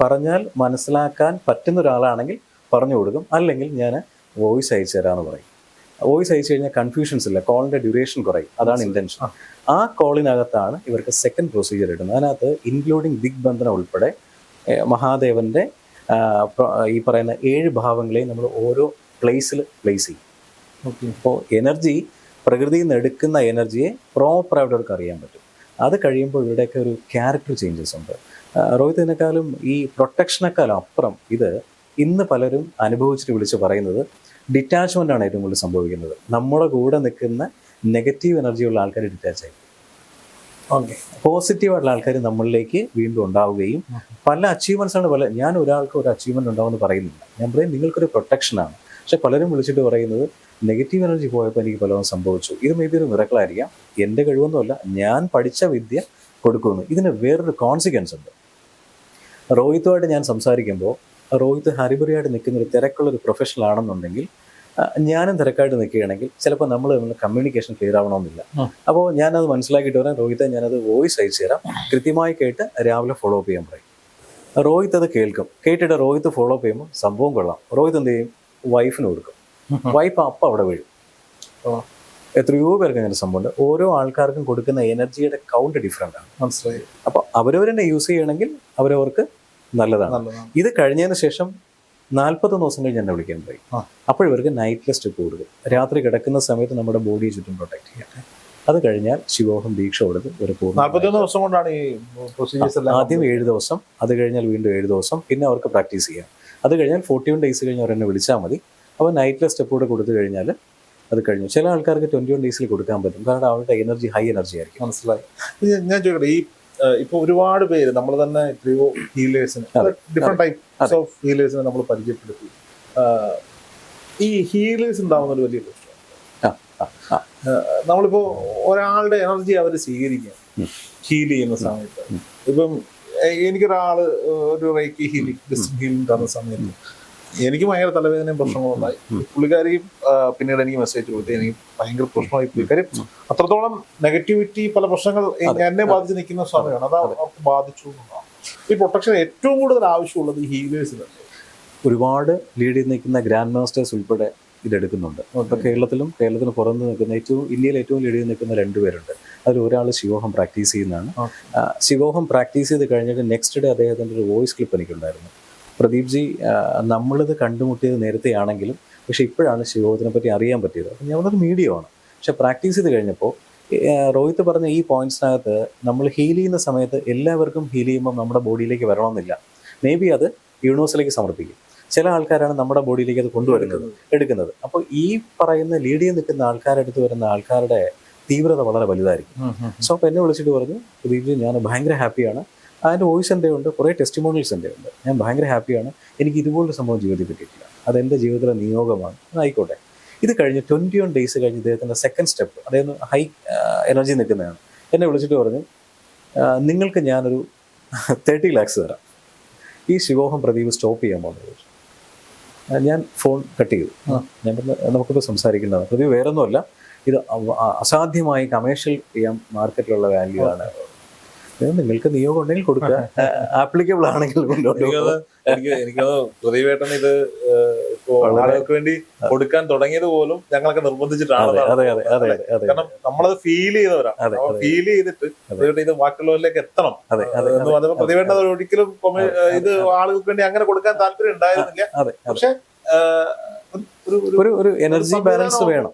പറഞ്ഞാൽ മനസ്സിലാക്കാൻ പറ്റുന്ന ഒരാളാണെങ്കിൽ പറഞ്ഞു കൊടുക്കും, അല്ലെങ്കിൽ ഞാൻ വോയിസ് അയച്ചു തരാമെന്ന് പറയും. വോയിസ് അയച്ചു കഴിഞ്ഞാൽ കൺഫ്യൂഷൻസ് ഇല്ല, കോളിൻ്റെ ഡ്യൂറേഷൻ കുറയും. അതാണ് ഇൻറ്റൻഷൻ. ആ കോളിനകത്താണ് ഇവർക്ക് സെക്കൻഡ് പ്രൊസീജിയർ ഇടുന്നത്. അതിനകത്ത് ഇൻക്ലൂഡിങ് ദിഗ്ബന്ധന ഉൾപ്പെടെ മഹാദേവൻ്റെ ഈ പറയുന്ന 7 ഭാവങ്ങളെയും നമ്മൾ ഓരോ പ്ലേസിൽ പ്ലേസ് ചെയ്യും. അപ്പോൾ എനർജി, പ്രകൃതിയിൽ നിന്ന് എടുക്കുന്ന എനർജിയെ പ്രോപ്പറായിട്ട് അവർക്ക് അറിയാൻ പറ്റും. അത് കഴിയുമ്പോൾ ഇവിടെയൊക്കെ ഒരു ക്യാരക്ടർ ചേഞ്ചസ് ഉണ്ട്. രോഹിതിനേക്കാളും ഈ പ്രൊട്ടക്ഷനേക്കാളും അപ്പുറം ഇത് ഇന്ന് പലരും അനുഭവിച്ചിട്ട് വിളിച്ച് പറയുന്നത് ഡിറ്റാച്ച്മെൻ്റ് ആണ് ഏറ്റവും കൂടുതൽ സംഭവിക്കുന്നത്. നമ്മുടെ കൂടെ നിൽക്കുന്ന നെഗറ്റീവ് എനർജിയുള്ള ആൾക്കാർ ഡിറ്റാച്ച് ആയി. ഓക്കെ, പോസിറ്റീവായിട്ടുള്ള ആൾക്കാർ നമ്മളിലേക്ക് വീണ്ടും ഉണ്ടാവുകയും പല അച്ചീവ്മെൻറ്റ്സാണ്. ഞാൻ ഒരാൾക്ക് ഒരു അച്ചീവ്മെൻറ്റ് ഉണ്ടാവുമെന്ന് പറയുന്നില്ല, ഞാൻ പറയും നിങ്ങൾക്കൊരു പ്രൊട്ടക്ഷനാണ്. പക്ഷെ പലരും വിളിച്ചിട്ട് പറയുന്നത് നെഗറ്റീവ് എനർജി പോയപ്പോൾ എനിക്ക് പലതും സംഭവിച്ചു. ഇത് മേ ബി ഒരു മിറക്കിളായിരിക്കാം, എൻ്റെ കഴിവൊന്നുമല്ല, ഞാൻ പഠിച്ച വിദ്യ കൊടുക്കുന്നു. ഇതിന് വേറൊരു കോൺസിക്വൻസ് ഉണ്ട്. രോഹിത്തുമായിട്ട് ഞാൻ സംസാരിക്കുമ്പോൾ രോഹിത്ത് ഹരിബറിയായിട്ട് നിൽക്കുന്ന ഒരു തിരക്കുള്ളൊരു പ്രൊഫഷണൽ ആണെന്നുണ്ടെങ്കിൽ ഞാനും തിരക്കായിട്ട് നിൽക്കുകയാണെങ്കിൽ ചിലപ്പോൾ നമ്മൾ കമ്മ്യൂണിക്കേഷൻ ക്ലിയർ ആവണമെന്നില്ല. അപ്പോൾ ഞാനത് മനസ്സിലാക്കിയിട്ട് വരാം, രോഹിത്തെ ഞാനത് വോയിസ് അയച്ചു തരാം, കൃത്യമായി കേട്ട് രാവിലെ ഫോളോ അപ്പ് ചെയ്യാൻ പറയും. രോഹിത്ത് അത് കേൾക്കും. കേട്ടിട്ട് രോഹിത്ത് ഫോളോ അപ്പ് ചെയ്യുമ്പോൾ സംഭവം കൊള്ളാം. രോഹിത്ത് എന്ത് ചെയ്യും? വൈഫിന് കൊടുക്കും. വൈഫ് അപ്പം അവിടെ വീഴും. എത്രയോ പേർക്ക് അങ്ങനെ സംഭവമുണ്ട്. ഓരോ ആൾക്കാർക്കും കൊടുക്കുന്ന എനർജിയുടെ കൗണ്ട് ഡിഫറെൻ്റ് ആണ്. മനസ്സിലായി? അപ്പോൾ അവരവരെന്നെ യൂസ് ചെയ്യണമെങ്കിൽ അവരവർക്ക് നല്ലതാണ്. ഇത് കഴിഞ്ഞതിന് ശേഷം 40 ദിവസം കഴിഞ്ഞ് എന്നെ വിളിക്കാൻ പറയും. അപ്പോൾ ഇവർക്ക് നൈറ്റ്ലെ സ്റ്റെപ്പ് കൊടുക്കും. രാത്രി കിടക്കുന്ന സമയത്ത് നമ്മുടെ ബോഡിയെ ചുറ്റും പ്രൊട്ടക്ട് ചെയ്യട്ടെ. അത് കഴിഞ്ഞാൽ ശിവോഹം ദീക്ഷ കൊടുത്ത് ഒരു പൂർണ്ണ 41 ദിവസം കൊണ്ടാണ് ഈ പ്രൊസീജിയേഴ്സ് എല്ലാം. ആദ്യം 7 ദിവസം, അത് കഴിഞ്ഞാൽ വീണ്ടും 7 ദിവസം, പിന്നെ അവർക്ക് പ്രാക്ടീസ് ചെയ്യാം. അത് കഴിഞ്ഞാൽ 41 ഡേയ്സ് കഴിഞ്ഞ് അവരെന്നെ വിളിച്ചാൽ മതി. അപ്പോൾ നൈറ്റ്ലെ സ്റ്റെപ്പ് കൂടെ കൊടുത്തു കഴിഞ്ഞാൽ അത് കഴിഞ്ഞു. ചില ആൾക്കാർക്ക് 21 ഡേയ്സിൽ കൊടുക്കാൻ പറ്റും, കാരണം അവരുടെ എനർജി ഹൈ എനർജി ആയിരിക്കും. മനസ്സിലായി? ഞാൻ ചോദിക്കട്ടെ, ഈ ഇപ്പൊ ഒരുപാട് പേര് നമ്മൾ തന്നെ എത്രയോ ഹീലേഴ്സിന്, ഡിഫറെന്റ് ടൈപ്സ് ഓഫ് ഹീലേഴ്സിനെ നമ്മൾ പരിചയപ്പെടുത്തി. ഈ ഹീലേഴ്സ് ഉണ്ടാവുന്ന ഒരു വലിയ പ്രശ്നം, നമ്മളിപ്പോ ഒരാളുടെ എനർജി അവർ സ്വീകരിക്കുക ഹീൽ ചെയ്യുന്ന സമയത്ത്. ഇപ്പം എനിക്കൊരാള് ഒരു റേക്കി ഹീലിംഗ് തന്ന സമയത്ത് എനിക്ക് ഭയങ്കര തലവേദനയും പ്രശ്നങ്ങളുണ്ടായി. പുള്ളിക്കാരിയും പിന്നീട് എനിക്ക് മെസ്സേജ് കൊടുത്തു, എനിക്ക് ഭയങ്കര പ്രശ്നമായി. പുള്ളിക്കാരി അത്രത്തോളം നെഗറ്റിവിറ്റി, പല പ്രശ്നങ്ങൾ എന്നെ ബാധിച്ച് നിൽക്കുന്ന സമയമാണ്. അത് അവർക്ക് ബാധിച്ചു എന്നുള്ളതാണ്. ഈ പ്രൊട്ടക്ഷൻ ഏറ്റവും കൂടുതൽ ആവശ്യമുള്ളത് ഈ ഹീലേഴ്സിന്. ഒരുപാട് ലീഡ് ചെയ്ത് നിൽക്കുന്ന ഗ്രാൻഡ് മാസ്റ്റേഴ്സ് ഉൾപ്പെടെ ഇതെടുക്കുന്നുണ്ട്. ഇപ്പോൾ കേരളത്തിന് പുറത്ത് നിൽക്കുന്ന ഇന്ത്യയിൽ ഏറ്റവും ലീഡ് ചെയ്ത് നിൽക്കുന്ന 2 പേരുണ്ട്. അതിൽ ഒരാൾ ശിവോഹം പ്രാക്ടീസ് ചെയ്യുന്നതാണ്. ശിവോഹം പ്രാക്ടീസ് ചെയ്ത് കഴിഞ്ഞിട്ട് നെക്സ്റ്റ് ഡേ അദ്ദേഹത്തിൻ്റെ ഒരു വോയിസ് ക്ലിപ്പ് എനിക്കുണ്ടായിരുന്നു. പ്രദീപ് ജി, നമ്മളിത് കണ്ടുമുട്ടിയത് നേരത്തെ ആണെങ്കിലും പക്ഷെ ഇപ്പോഴാണ് ശിവോഹത്തിനെ പറ്റി അറിയാൻ പറ്റിയത്. അപ്പം ഞങ്ങളൊരു മീഡിയമാണ്. പക്ഷെ പ്രാക്ടീസ് ചെയ്ത് കഴിഞ്ഞപ്പോൾ രോഹിത്ത് പറഞ്ഞ ഈ പോയിന്റ്സിനകത്ത് നമ്മൾ ഹീൽ ചെയ്യുന്ന സമയത്ത് എല്ലാവർക്കും ഹീൽ ചെയ്യുമ്പോൾ നമ്മുടെ ബോഡിയിലേക്ക് വരണമെന്നില്ല. മേ ബി അത് യൂണിവേഴ്സിലേക്ക് സമർപ്പിക്കും. ചില ആൾക്കാരാണ് നമ്മുടെ ബോഡിയിലേക്ക് അത് എടുക്കുന്നത്. അപ്പോൾ ഈ പറയുന്ന ലീഡ് ചെയ്ത് നിൽക്കുന്ന ആൾക്കാരെടുത്ത് വരുന്ന ആൾക്കാരുടെ തീവ്രത വളരെ വലുതായിരിക്കും. സോ അപ്പോൾ എന്നെ വിളിച്ചിട്ട് പറഞ്ഞു, പ്രദീപ് ജി ഞാൻ ഭയങ്കര ഹാപ്പിയാണ്, അതിൻ്റെ വോയിസ് എൻ്റെ ഉണ്ട്, കുറേ ടെസ്റ്റിമോണിയൽസ് എൻ്റെ ഉണ്ട്, ഞാൻ ഭയങ്കര ഹാപ്പിയാണ്, എനിക്ക് ഇതുപോലൊരു സംഭവം ജീവിതത്തിൽ പറ്റിയിട്ടില്ല, അതെൻ്റെ ജീവിതത്തിലെ നിയോഗമാണ്, ആയിക്കോട്ടെ. ഇത് കഴിഞ്ഞ് 21 ഡേയ്സ് കഴിഞ്ഞ് ഇദ്ദേഹത്തിൻ്റെ സെക്കൻഡ് സ്റ്റെപ്പ്, അദ്ദേഹം ഹൈ എനർജി നിൽക്കുന്നതാണ്. എന്നെ വിളിച്ചിട്ട് പറഞ്ഞു, നിങ്ങൾക്ക് ഞാനൊരു 30 lakhs തരാം, ഈ ശിവോഹം പ്രദീപ് സ്റ്റോപ്പ് ചെയ്യാൻ പോകുന്നത്. ഞാൻ ഫോൺ കട്ട് ചെയ്തു. ഞാൻ പറഞ്ഞു നമുക്കിപ്പോൾ സംസാരിക്കേണ്ടതാണ്, പ്രദീപ് വേറൊന്നുമല്ല, ഇത് അസാധ്യമായി കമേഴ്ഷ്യൽ ചെയ്യാൻ മാർക്കറ്റിലുള്ള വാല്യൂ ആണ്, നിങ്ങൾക്ക് നിയോഗം ഉണ്ടെങ്കിൽ കൊടുക്കുക, ആപ്ലിക്കബിൾ ആണെങ്കിൽ എനിക്കത് പ്രതിവേട്ടൻ ഇത് ആളുകൾക്ക് വേണ്ടി കൊടുക്കാൻ തുടങ്ങിയത് പോലും ഞങ്ങളൊക്കെ നിർബന്ധിച്ചിട്ടാണ്. കാരണം നമ്മളത് ഫീൽ ചെയ്തവരാണ്. ഫീൽ ചെയ്തിട്ട് ഇത് ബാക്കിയുള്ളവരിലേക്ക് എത്തണം എന്ന് പറഞ്ഞപ്പോൾ പ്രതിവേട്ടൻ അത് ഒരിക്കലും ഇത് ആളുകൾക്ക് വേണ്ടി അങ്ങനെ കൊടുക്കാൻ താല്പര്യം ഉണ്ടായിരുന്നില്ല. പക്ഷെ ഒരു എനർജി ബാലൻസ് വേണം,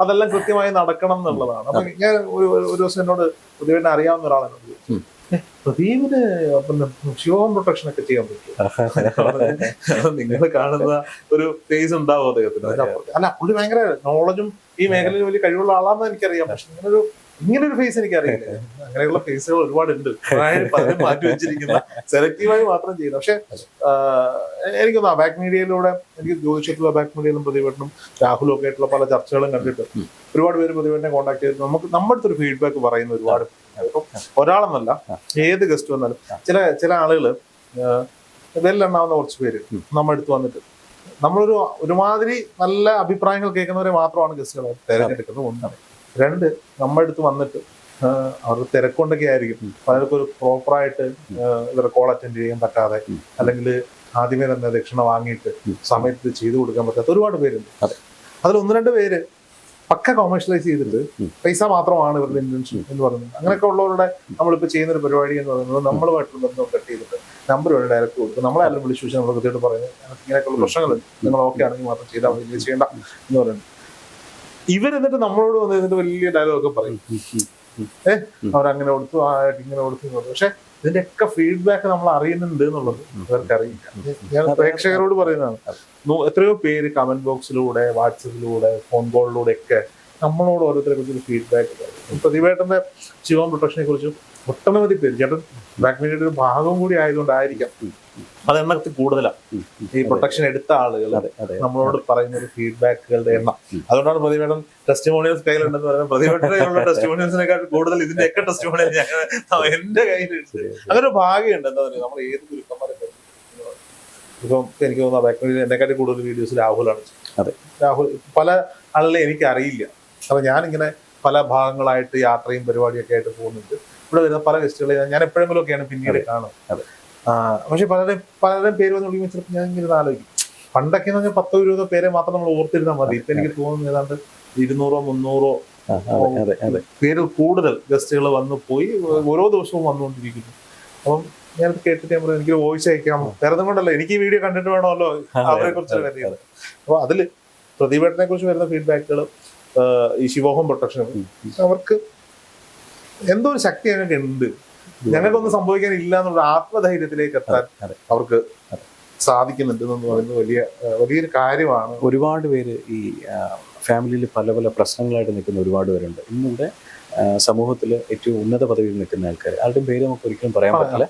അതെല്ലാം കൃത്യമായി നടക്കണം എന്നുള്ളതാണ്. അപ്പൊ ഞാൻ ഒരു ദിവസം എന്നോട് പ്രതിവേട്ടനെ അറിയാവുന്ന ഒരാളെന്നോട് ചോദിച്ചു, പ്രദീപിന് പിന്നെ ശിവോഹം പ്രൊട്ടക്ഷൻ ഒക്കെ ചെയ്യാൻ പറ്റും? നിങ്ങൾ കാണുന്ന ഒരു ഫേസ് ഉണ്ടാവും അദ്ദേഹത്തിന്. അല്ല, പുള്ളി ഭയങ്കര നോളജും ഈ മേഖലയിൽ വലിയ കഴിവുള്ള ആളാണെന്ന് എനിക്കറിയാം. പക്ഷെ ഇങ്ങനൊരു ഫേസ് എനിക്കറിയില്ല. അങ്ങനെയുള്ള ഫേസുകൾ ഒരുപാടുണ്ട്, പലരും മാറ്റി വെച്ചിരിക്കുന്ന, സെലക്റ്റീവായി മാത്രം ചെയ്യുന്നത്. പക്ഷെ എനിക്കൊന്ന് ബാക്ക് മീഡിയയിലൂടെ എനിക്ക് ജ്യോതിഷത്തിലുള്ള ബാക്ക് മീഡിയയിലും പ്രതിവേട്ടനും രാഹുലും ഒക്കെ ആയിട്ടുള്ള പല ചർച്ചകളും കണ്ടിട്ട് ഒരുപാട് പേര് പ്രതിവേട്ടനെ കോൺടാക്ട് ചെയ്തിട്ട് നമ്മുടെ അടുത്തൊരു ഫീഡ്ബാക്ക് പറയുന്ന ഒരുപാട് ഇപ്പം ഒരാളെന്നല്ല, ഏത് ഗസ്റ്റ് വന്നാലും ചില ആളുകള് വെല്ലെണ്ണാവുന്ന കുറച്ച് പേര് നമ്മുടെ അടുത്ത് വന്നിട്ട് നമ്മളൊരു ഒരുമാതിരി നല്ല അഭിപ്രായങ്ങൾ കേൾക്കുന്നവരെ മാത്രമാണ് ഗസ്റ്റുകളെ തിരഞ്ഞെടുക്കുന്നത്. ഒന്നാണ്. രണ്ട്, നമ്മുടെ അടുത്ത് വന്നിട്ട് അവർ തിരക്കൊണ്ടൊക്കെ ആയിരിക്കും, പലർക്കും ഒരു പ്രോപ്പറായിട്ട് ഇവരെ കോൾ അറ്റൻഡ് ചെയ്യാൻ പറ്റാതെ, അല്ലെങ്കിൽ ആദ്യമേ തന്നെ ദക്ഷിണ വാങ്ങിയിട്ട് സമയത്ത് ചെയ്തു കൊടുക്കാൻ പറ്റാത്ത ഒരുപാട് പേരുണ്ട്. അതിൽ ഒന്ന് രണ്ട് പേര് പക്ക കൊമേഴ്ഷ്യലൈസ് ചെയ്തിട്ട് പൈസ മാത്രമാണ് ഇവരുടെ ഇന്റൻഷൻ എന്ന് പറയുന്നത്. അങ്ങനെയൊക്കെ ഉള്ളവരുടെ നമ്മളിപ്പോൾ ചെയ്യുന്ന ഒരു പരിപാടി എന്ന് പറയുന്നത് നമ്മളുമായിട്ടുള്ള ബന്ധം കട്ട് ചെയ്തിട്ട് നമ്പർ വഴി ഡയറക്റ്റ് കൊടുക്കും. നമ്മളെല്ലാം വിളിച്ചു വെച്ചാൽ നമ്മൾ കൃത്യമായിട്ട് പറയുന്നത് ഇങ്ങനെയൊക്കെയുള്ള പ്രശ്നങ്ങളുണ്ട്, നിങ്ങൾ ഓക്കെ ആണെങ്കിൽ മാത്രം ചെയ്താൽ മതി, ചെയ്യേണ്ട എന്ന് പറയുന്നത്. ഇവരെന്നിട്ട് നമ്മളോട് വന്ന് ഇതിന്റെ വലിയ ഡയലോഗൊക്കെ പറയും, അവരങ്ങനെ കൊടുത്തു, ഇങ്ങനെ കൊടുത്തു എന്നുള്ളത്. പക്ഷെ ഇതിന്റെയൊക്കെ ഫീഡ്ബാക്ക് നമ്മൾ അറിയുന്നുണ്ട് എന്നുള്ളത് ഇവർക്ക് അറിയില്ല. ഞാൻ പ്രേക്ഷകരോട് പറയുന്നതാണ്, എത്രയോ പേര് കമന്റ് ബോക്സിലൂടെ, വാട്സപ്പിലൂടെ, ഫോൺ കോളിലൂടെ ഒക്കെ നമ്മളോട് ഓരോരുത്തരെ കുറിച്ച് ഫീഡ്ബാക്ക് പറയും. പ്രതിഭേട്ടന്റെ ശിവം പ്രൊട്ടക്ഷനെ കുറിച്ചും ഒട്ടനവധി പേര്, ചേട്ടൻ ബ്ലാക്ക് മീഡിയയുടെ ഒരു ഭാഗം കൂടി ആയതുകൊണ്ടായിരിക്കാം അത് എണ്ണത്തിൽ കൂടുതലാണ് ഈ പ്രൊട്ടക്ഷൻ എടുത്ത ആളുകൾ നമ്മളോട് പറയുന്ന ഒരു ഫീഡ്ബാക്കുകളുടെ എണ്ണം. അതുകൊണ്ടാണ് പ്രതിഭേട്ടൻ ടെസ്റ്റിമോണിയൽസ് കയ്യിലുണ്ടെന്ന് പറയുന്നത്. പ്രതിഭേട്ടനുള്ള ടെസ്റ്റിമോണിയൽസിനെക്കാൾ കൂടുതൽ ഇതിന്റെയൊക്കെ ടെസ്റ്റിമോണിയൽ എന്റെ കയ്യിലുണ്ട്. അങ്ങനെ ഒരു ഭാഗ്യമുണ്ട്. എന്താ പറയുക, നമ്മൾ ഏത് ഗുരുക്കന്മാരെ ഇപ്പം എനിക്ക് തോന്നുന്നു ബ്ലാക്ക് മീഡിയ എന്നെക്കാട്ടി കൂടുതൽ വീഡിയോസ് രാഹുലാണ്. രാഹുൽ പല ആളുകളെ എനിക്ക് അറിയില്ല. അപ്പൊ ഞാനിങ്ങനെ പല ഭാഗങ്ങളായിട്ട് യാത്രയും പരിപാടിയൊക്കെ ആയിട്ട് പോകുന്നുണ്ട്. ഇവിടെ വരുന്ന പല ഗസ്റ്റുകളെ ഞാൻ എപ്പോഴെങ്കിലും ഒക്കെയാണ് പിന്നീട് കാണുന്നത്. പക്ഷെ പലരുടെയും പേര് വന്ന് വിളിക്കുമ്പോൾ ചിലപ്പോൾ ഞാൻ ഇങ്ങനെ ആലോചിക്കും, പണ്ടൊക്കെ എന്ന് പറഞ്ഞാൽ 10-20 പേരെ മാത്രം നമ്മൾ ഓർത്തിരുന്നാൽ മതി. ഇപ്പൊ എനിക്ക് തോന്നുന്നു ഏതാണ്ട് 200-300 പേരിൽ കൂടുതൽ ഗസ്റ്റുകൾ വന്നു പോയി, ഓരോ ദിവസവും വന്നുകൊണ്ടിരിക്കുന്നു. അപ്പം ഞാൻ കേട്ടിട്ട് ഞാൻ എനിക്ക് വോയിസ് അയക്കാം, വേറെ കൊണ്ടല്ലോ, എനിക്ക് ഈ വീഡിയോ കണ്ടിട്ട് വേണമല്ലോ അവരെ കുറിച്ച് കരുതിയത്. അപ്പൊ അതില് പ്രതിഭേട്ടനെ കുറിച്ച് വരുന്ന ഫീഡ്ബാക്കുകൾ, ഈ ശിവോഹം പ്രൊട്ടക്ഷനും അവർക്ക് എന്തോ ഒരു ശക്തി ഞങ്ങൾക്ക് ഉണ്ട്, ഞങ്ങൾക്കൊന്നും സംഭവിക്കാനില്ല എന്നുള്ള ആത്മധൈര്യത്തിലേക്ക് എത്താൻ അവർക്ക് സാധിക്കുന്നുണ്ട് എന്ന് പറയുന്നത് വലിയൊരു കാര്യമാണ്. ഒരുപാട് പേര് ഈ ഫാമിലിയിൽ പല പല പ്രശ്നങ്ങളായിട്ട് നിൽക്കുന്ന ഒരുപാട് പേരുണ്ട്. ഇന്നിവിടെ സമൂഹത്തിൽ ഏറ്റവും ഉന്നത പദവിയിൽ നിൽക്കുന്ന ആൾക്കാർ, ആരുടെയും പേര് നമുക്ക് ഒരിക്കലും പറയാൻ പറ്റില്ല.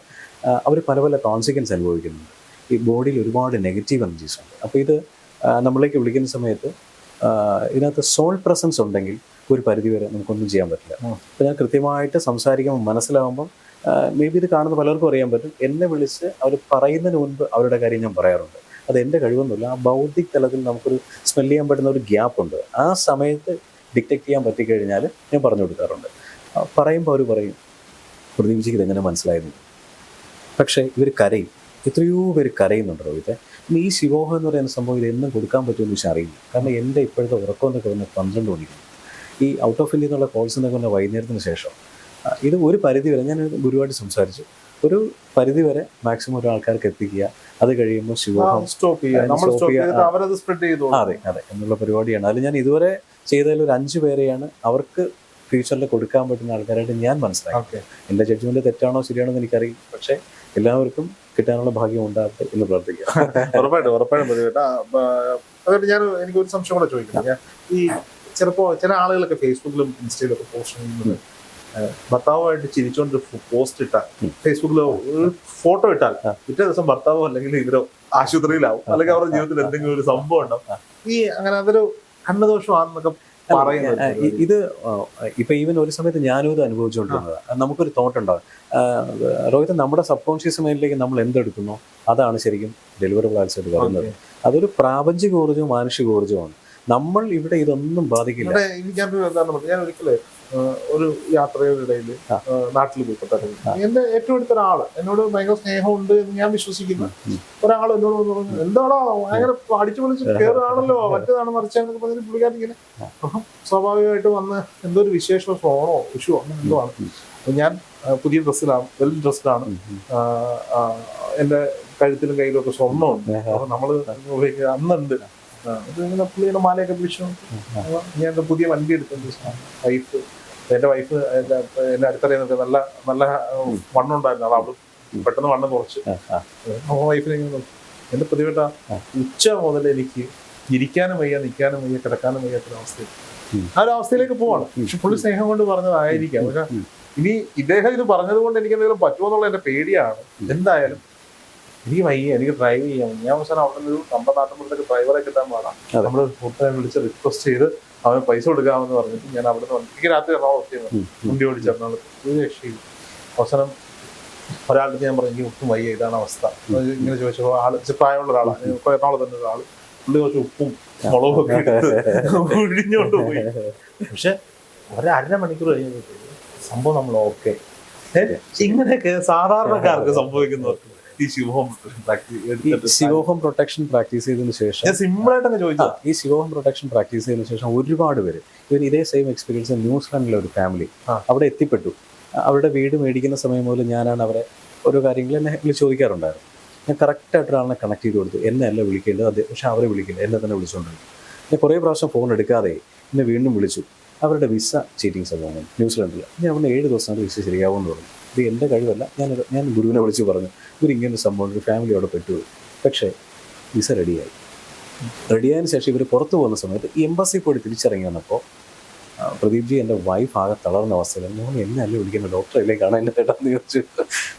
അവർ പല പല കോൺസിക്വൻസ് അനുഭവിക്കുന്നുണ്ട്. ഈ ബോഡിയിൽ ഒരുപാട് നെഗറ്റീവ് എനർജീസ് ഉണ്ട്. അപ്പോൾ ഇത് നമ്മളിലേക്ക് വിളിക്കുന്ന സമയത്ത് ഇതിനകത്ത് സോൾ പ്രസൻസ് ഉണ്ടെങ്കിൽ ഒരു പരിധിവരെ നമുക്കൊന്നും ചെയ്യാൻ പറ്റില്ല. അപ്പോൾ ഞാൻ കൃത്യമായിട്ട് സംസാരിക്കുമ്പോൾ മനസ്സിലാവുമ്പം മേ ബി ഇത് കാണുന്ന പലർക്കും അറിയാൻ പറ്റും, എന്നെ വിളിച്ച് അവർ പറയുന്നതിന് മുൻപ് അവരുടെ കാര്യം ഞാൻ പറയാറുണ്ട്. അത് എൻ്റെ കഴിവൊന്നുമില്ല, ആ ബൗദ്ധിക തലത്തിൽ നമുക്കൊരു സ്മെൽ ചെയ്യാൻ പറ്റുന്ന ഒരു ഗ്യാപ്പ് ഉണ്ട്. ആ സമയത്ത് ഡിറ്റക്ട് ചെയ്യാൻ പറ്റിക്കഴിഞ്ഞാൽ ഞാൻ പറഞ്ഞു കൊടുക്കാറുണ്ട്. പറയുമ്പോൾ അവർ പറയും, പ്രദീപ്ജിക്ക് ഇതെങ്ങനെ മനസ്സിലായിരുന്നു. പക്ഷേ ഇവർ കരയും, എത്രയോ പേര് കരയുന്നുണ്ടോ ഇത്. ഈ ശിവോഹം എന്ന് പറയുന്ന സംഭവം ഇത് എന്നും കൊടുക്കാൻ പറ്റുമെന്ന് വെച്ചാൽ അറിയില്ല. കാരണം എൻ്റെ ഇപ്പോഴത്തെ ഉറക്കം എന്നൊക്കെ പറഞ്ഞാൽ 12 മണിക്കാണ്. ഈ ഔട്ട് ഓഫ് ഇന്ത്യ എന്നുള്ള കോൾസ് എന്നൊക്കെ പറഞ്ഞാൽ വൈകുന്നേരത്തിന് ശേഷം ഇത് ഒരു പരിധി വരെ ഞാൻ ഗുരുവായിട്ട് സംസാരിച്ചു, ഒരു പരിധി വരെ മാക്സിമം ഒരു ആൾക്കാർക്ക് എത്തിക്കുക. അത് കഴിയുമ്പോൾ ശിവോഹം സ്റ്റോപ്പ് ചെയ്യുക, അതെ എന്നുള്ള പരിപാടിയാണ്. അതിൽ ഞാൻ ഇതുവരെ ചെയ്തതിൽ ഒരു 5 പേരെയാണ് അവർക്ക് ഫ്യൂച്ചറിൽ കൊടുക്കാൻ പറ്റുന്ന ആൾക്കാരായിട്ട് ഞാൻ മനസ്സിലാക്കി. എൻ്റെ ജഡ്ജ്മെന്റ് തെറ്റാണോ ശരിയാണോ എന്ന് എനിക്കറിയില്ല, പക്ഷേ എല്ലാവർക്കും കിട്ടാനുള്ള ഭാഗ്യം ഉണ്ടാകട്ടെ എന്ന് പ്രാർത്ഥിക്കാം. ഉറപ്പായിട്ടും എനിക്കൊരു സംശയം കൂടെ ചോദിക്കണം. ഈ ചില ആളുകളൊക്കെ ഫേസ്ബുക്കിലും ഇൻസ്റ്റയിലും ഒക്കെ പോസ്റ്റ് ചെയ്യുന്നത്, ഭർത്താവുമായിട്ട് ചിരിച്ചോണ്ട് പോസ്റ്റ് ഇട്ടാൽ, ഫേസ്ബുക്കിലോ ഒരു ഫോട്ടോ ഇട്ടാൽ പിറ്റേ ദിവസം ഭർത്താവോ അല്ലെങ്കിൽ ഇവരോ ആശുപത്രിയിലാവും, അല്ലെങ്കിൽ അവരുടെ ജീവിതത്തിൽ എന്തെങ്കിലും ഒരു സംഭവം ഉണ്ടാവും. ഈ അങ്ങനെ അതൊരു കണ്ണുദോഷമാണെന്നൊക്കെ പറയുന്നത്. ഇത് ഇപ്പൊ ഈവൻ ഒരു സമയത്ത് ഞാനും ഇത് അനുഭവിച്ചുകൊണ്ടിരുന്നത്. നമുക്കൊരു തോട്ട് ഉണ്ടാവും, രോഹിത്, നമ്മുടെ സബ് കോൺഷ്യസ് മൈൻഡിലേക്ക് നമ്മൾ എന്തെടുക്കുന്നോ അതാണ് ശരിക്കും ഡെലിവറബിൾ ആയിട്ട് വരുന്നത്. അതൊരു പ്രാപഞ്ചിക ഊർജ്ജവും മാനുഷിക ഊർജ്ജവുമാണ്. നമ്മൾ ഇവിടെ ഇതൊന്നും ബാധിക്കില്ല. ഞാൻ ഒരിക്കലേ ഒരു യാത്രയുടെ ഇടയിൽ നാട്ടിൽ പോയിപ്പെട്ടു, എന്റെ ഏറ്റവും അടുത്തൊരാള് എന്നോട് ഭയങ്കര സ്നേഹമുണ്ട് എന്ന് ഞാൻ വിശ്വസിക്കുന്ന ഒരാൾ എന്നോട് പറഞ്ഞു, എന്താണോ ഭയങ്കര അടിച്ചു പൊളിച്ച് കയറുകയാണല്ലോ, മറ്റേതാണ് മറിച്ചാന്നൊക്കെ പറഞ്ഞിട്ട് പുള്ളിക്കാരൻ ഇങ്ങനെ. അപ്പം സ്വാഭാവികമായിട്ട് വന്ന് എന്തോ ഒരു വിശേഷമോ ഓണോ വിഷുവോ അങ്ങനെ എന്തോ ആണ്. ഞാൻ പുതിയ ഡ്രസ്സിലാണ്, വെൽ ഡ്രസ്ഡാണ്, എന്റെ കഴുത്തിലും കയ്യിലും ഒക്കെ സ്വർണ്ണമുണ്ട്. അപ്പൊ നമ്മള് അന്നുണ്ട് ഇങ്ങനെ പുള്ളിയുടെ മാലയൊക്കെ പിടിച്ചു. ഞാൻ പുതിയ വണ്ടി എടുത്തു. എന്റെ വൈഫ് എന്റെ അടുത്തറിയുന്നത് നല്ല നല്ല വണ്ണുണ്ടായിരുന്നു. അത് അവള് പെട്ടെന്ന് വണ്ണം കുറച്ച്. വൈഫിനെ എന്റെ പ്രതിവേട്ട ഉച്ച മുതൽ എനിക്ക് ഇരിക്കാനും വയ്യ, നിൽക്കാനും വയ്യ, കിടക്കാനും വയ്യാത്തൊരവസ്ഥ. ആ ഒരു അവസ്ഥയിലേക്ക് പോവാണ്. പക്ഷെ പുള്ളി സ്നേഹം കൊണ്ട് പറഞ്ഞതായിരിക്കാം. പക്ഷെ ഇനി ഇദ്ദേഹം ഇത് പറഞ്ഞത് കൊണ്ട് എനിക്ക് എന്തെങ്കിലും പറ്റുമോ എന്നുള്ള എന്റെ പേടിയാണ്. എന്തായാലും എനിക്ക് വയ്യ, എനിക്ക് ഡ്രൈവ് ചെയ്യാം. ഞാൻ അവസാനം അവിടെ ഒരു നമ്മുടെ നാട്ടിൻപുറത്തൊക്കെ ഡ്രൈവറെ കിട്ടാൻ പാടാം. നമ്മള് സുഹൃത്തിനെ വിളിച്ച് റിക്വസ്റ്റ് ചെയ്ത് അവൻ പൈസ കൊടുക്കാമെന്ന് പറഞ്ഞിട്ട് ഞാൻ അവിടെ നിന്ന് എനിക്ക് രാത്രി എറണാകുളത്ത് വണ്ടി ഓടിച്ച് എറണാകുളത്ത് ഒരു രക്ഷയില്ല. അവസാനം ഒരാളുടെ ഞാൻ പറഞ്ഞു എനിക്ക് ഒട്ടും വയ്യ, ഇതാണ് അവസ്ഥ. ഇങ്ങനെ ചോദിച്ചപ്പോൾ ആള് പ്രായമുള്ള ഒരാളാണ്, എറണാകുളത്ത് തന്നെ ഒരാള്, പുള്ളി കുറച്ച് ഉപ്പും മുളകും ഒക്കെ എടുത്ത് ഒഴിഞ്ഞോണ്ട് പോയി. പക്ഷെ ഒരു മണിക്കൂർ കഴിഞ്ഞപ്പോഴത്തേക്ക് സംഭവം നമ്മൾ ഓക്കെ. ഇങ്ങനെയൊക്കെ സാധാരണക്കാർക്ക് സംഭവിക്കുന്നവർക്ക് ഈ ശിവോഹം പ്രൊട്ടക്ഷൻ പ്രാക്ടീസ് ചെയ്തതിനു ശേഷം ഞാൻ സിമ്പിൾ ആയിട്ട് ചോദിച്ചാൽ ഈ ശിവോഹം പ്രൊട്ടക്ഷൻ പ്രാക്ടീസ് ചെയ്തതിനു ശേഷം ഒരുപാട് പേര് ഇവർ ഇതേ സെയിം എക്സ്പീരിയൻസ് ന്യൂസിലാൻഡിലെ ഒരു ഫാമിലി അവിടെ എത്തിപ്പെട്ടു. അവരുടെ വീട് മേടിക്കുന്ന സമയം മുതൽ ഞാനാണ് അവരെ ഓരോ കാര്യങ്ങൾ എന്നെ ചോദിക്കാറുണ്ടായിരുന്നു. ഞാൻ കറക്റ്റായിട്ട് ഒരാളിനെ കണക്ട് ചെയ്ത് കൊടുത്തു. എന്നെ അല്ല വിളിക്കേണ്ടത്, അത് പക്ഷെ അവരെ വിളിക്കില്ല, എന്നെ തന്നെ വിളിച്ചുകൊണ്ടിരുന്നു. ഞാൻ കുറേ പ്രാവശ്യം ഫോൺ എടുക്കാതെ എന്നെ വീണ്ടും വിളിച്ചു. അവരുടെ വിസ ചീറ്റിംഗ് സംഭവം ന്യൂസിലാൻഡിൽ. ഞാൻ അവിടെ 7 ദിവസം വിസ ശരിയാവുമെന്ന് പറഞ്ഞു. ഇത് എൻ്റെ കഴിവല്ല, ഞാൻ ഗുരുവിനെ വിളിച്ച് പറഞ്ഞു ഇങ്ങനൊരു സംഭവം ഒരു ഫാമിലി അവിടെ പെട്ടുപോയി. പക്ഷേ വിസ റെഡിയായതിനു ശേഷം ഇവർ പുറത്തു പോകുന്ന സമയത്ത് എംബസി പോയി തിരിച്ചിറങ്ങി വന്നപ്പോൾ പ്രദീപ് ജി എൻ്റെ വൈഫ് ആകെ തളർന്ന അവസ്ഥയിൽ ഞാൻ എന്നെ അല്ലേ വിളിക്കുന്ന ഡോക്ടറല്ലേ കാണാൻ എന്നെ തേട്ടാന്ന് ചോദിച്ചു.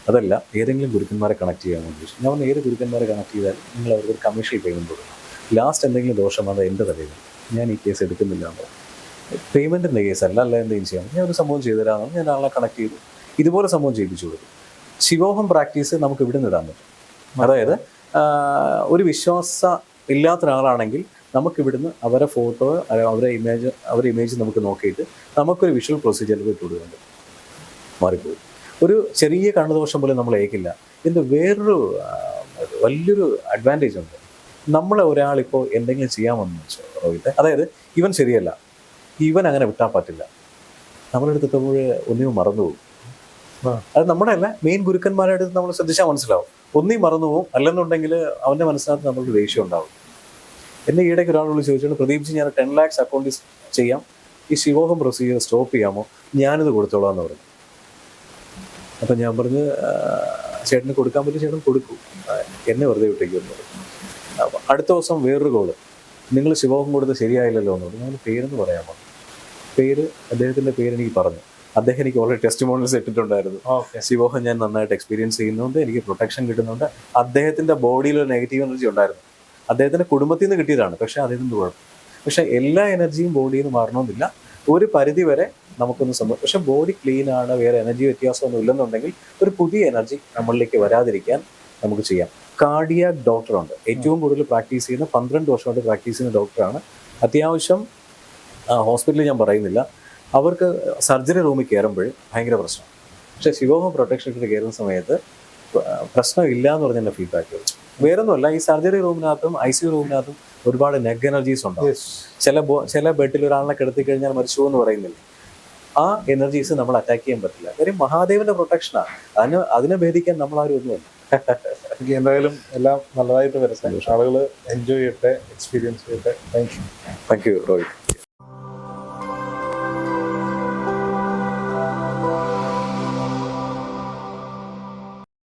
അതല്ല, ഏതെങ്കിലും ഗുരുക്കന്മാരെ കണക്ട് ചെയ്യാമെന്ന് ചോദിച്ചു. ഞാൻ പറഞ്ഞു ഏത് ഗുരുക്കന്മാരെ കണക്ട് ചെയ്താൽ നിങ്ങൾ അവർക്ക് ഒരു കമ്മീഷൻ പേയ്മെൻറ്റ് കൊടുക്കണം. ലാസ്റ്റ് എന്തെങ്കിലും ദോഷം അത് എൻ്റെ തലയിൽ, ഞാൻ ഈ കേസ് എടുക്കുന്നില്ല എന്ന് പറഞ്ഞു. പേയ്മെൻറ്റിൻ്റെ കേസല്ല, അല്ല എന്തെങ്കിലും ചെയ്യാം, ഞാൻ ഒരു സംഭവം ചെയ്തു തരാമെന്ന് ഞാൻ ആളെ കണക്ട് ചെയ്തു. ഇതുപോലെ സംഭവം ചെയ്യിപ്പിച്ചു കൊടുക്കും. ശിവോഹം പ്രാക്ടീസ് നമുക്ക് ഇവിടെ നിന്നിടാൻ പറ്റും. അതായത് ഒരു വിശ്വാസം ഇല്ലാത്ത ഒരാളാണെങ്കിൽ നമുക്കിവിടുന്ന് അവരെ ഫോട്ടോ അവരെ ഇമേജ് നമുക്ക് നോക്കിയിട്ട് നമുക്കൊരു വിഷ്വൽ പ്രൊസീജിയറിൽ ഇട്ട് കൊടുക്കുന്നുണ്ട്. മാറിപ്പോയി ഒരു ചെറിയ കണ്ണുദോഷം പോലും നമ്മൾ ഏൽക്കില്ല. ഇതിൻ്റെ വേറൊരു വലിയൊരു അഡ്വാൻറ്റേജ് ഉണ്ട്. നമ്മളെ ഒരാളിപ്പോൾ എന്തെങ്കിലും ചെയ്യാമെന്ന് വെച്ചോ റോഹിത്തെ, അതായത് ഇവൻ ശരിയല്ല, ഇവൻ അങ്ങനെ വിട്ടാൻ പറ്റില്ല, നമ്മുടെ അടുത്തെത്തുമ്പോൾ ഒന്നിനും മറന്നുപോകും. അത് നമ്മുടെ അല്ല, മെയിൻ ഗുരുക്കന്മാരുടെ അടുത്ത് നമ്മൾ ശ്രദ്ധിച്ചാൽ മനസ്സിലാവും. ഒന്നീ മറന്നു പോകും, അല്ലെന്നുണ്ടെങ്കിൽ അവൻ്റെ മനസ്സിനകത്ത് നമ്മൾക്ക് ദേഷ്യം ഉണ്ടാവും. എന്നെ ഈയിടയ്ക്ക് ഒരാളോട് ചോദിച്ചുകൊണ്ട് പ്രദീപ് ജി ഞാൻ 10 lakhs അക്കൗണ്ട് ചെയ്യാം, ഈ ശിവോഹം പ്രൊസീജിയർ സ്റ്റോപ്പ് ചെയ്യാമോ, ഞാനിത് കൊടുത്തോളാം എന്ന് പറഞ്ഞു. അപ്പം ഞാൻ പറഞ്ഞ് ചേട്ടന് കൊടുക്കാൻ പറ്റും, ചേട്ടൻ കൊടുക്കും, എന്നെ വെറുതെ വിട്ടേക്കുമെന്ന് പറഞ്ഞു. അടുത്ത ദിവസം വേറൊരു കോള്, നിങ്ങൾ ശിവോഹം കൊടുത്ത് ശരിയായില്ലല്ലോ എന്ന് പറഞ്ഞു. ഞാൻ പേരെന്ന് പറയാമോ, അദ്ദേഹത്തിൻ്റെ പേര് എനിക്ക് പറഞ്ഞു. അദ്ദേഹം എനിക്ക് ഓൾറെഡി ടെസ്റ്റിമോണിയൽസ് ഇട്ടിട്ടുണ്ടായിരുന്നു. ശിവോഹം ഞാൻ നന്നായിട്ട് എക്സ്പീരിയൻസ് ചെയ്യുന്നുണ്ട്, എനിക്ക് പ്രൊട്ടക്ഷൻ കിട്ടുന്നുണ്ട്. അദ്ദേഹത്തിൻ്റെ ബോഡിയിൽ ഒരു നെഗറ്റീവ് എനർജി ഉണ്ടായിരുന്നു, അദ്ദേഹത്തിൻ്റെ കുടുംബത്തിൽ നിന്ന് കിട്ടിയതാണ്. പക്ഷേ അദ്ദേഹത്തിൻ്റെ കുഴപ്പം, പക്ഷേ എല്ലാ എനർജിയും ബോഡിയിൽ നിന്ന് മാറണമെന്നില്ല, ഒരു പരിധി വരെ നമുക്കൊന്നും സംഭവം. പക്ഷെ ബോഡി ക്ലീൻ ആണ്, വേറെ എനർജി വ്യത്യാസമൊന്നും ഇല്ലെന്നുണ്ടെങ്കിൽ ഒരു പുതിയ എനർജി നമ്മളിലേക്ക് വരാതിരിക്കാൻ നമുക്ക് ചെയ്യാം. കാർഡിയാക് ഡോക്ടറുണ്ട്, ഏറ്റവും കൂടുതൽ പ്രാക്ടീസ് ചെയ്യുന്ന 12 വർഷമായിട്ട് പ്രാക്ടീസ് ചെയ്യുന്ന ഡോക്ടറാണ്. അത്യാവശ്യം ഹോസ്പിറ്റലിൽ ഞാൻ പറയുന്നില്ല, അവർക്ക് സർജറി റൂമിൽ കയറുമ്പോൾ ഭയങ്കര പ്രശ്നം. പക്ഷേ ശിവോഹം പ്രൊട്ടക്ഷൻ ഇട്ട് കയറുന്ന സമയത്ത് പ്രശ്നമില്ല എന്ന് പറഞ്ഞ എൻ്റെ ഫീഡ്ബാക്ക്. വേറൊന്നുമല്ല, ഈ സർജറി റൂമിനകത്തും ICU റൂമിനകത്തും ഒരുപാട് നെഗ് എനർജീസ് ഉണ്ടാവും. ചില ബെഡിൽ ഒരാളിനെ കിടത്തി കഴിഞ്ഞാൽ മരിച്ചു എന്ന് പറയുന്നില്ല. ആ എനർജീസ് നമ്മൾ അറ്റാക്ക് ചെയ്യാൻ പറ്റില്ല. കാര്യം മഹാദേവന്റെ പ്രൊട്ടക്ഷനാണ്, അതിനെ ഭേദിക്കാൻ നമ്മളാരും ഒന്നുമല്ല. എനിക്ക് എന്തായാലും എല്ലാം നല്ലതായിട്ട് വരട്ടെ, ആളുകൾ എൻജോയ് ചെയ്യട്ടെ, എക്സ്പീരിയൻസ് ചെയ്യട്ടെ. Thank you Rohit.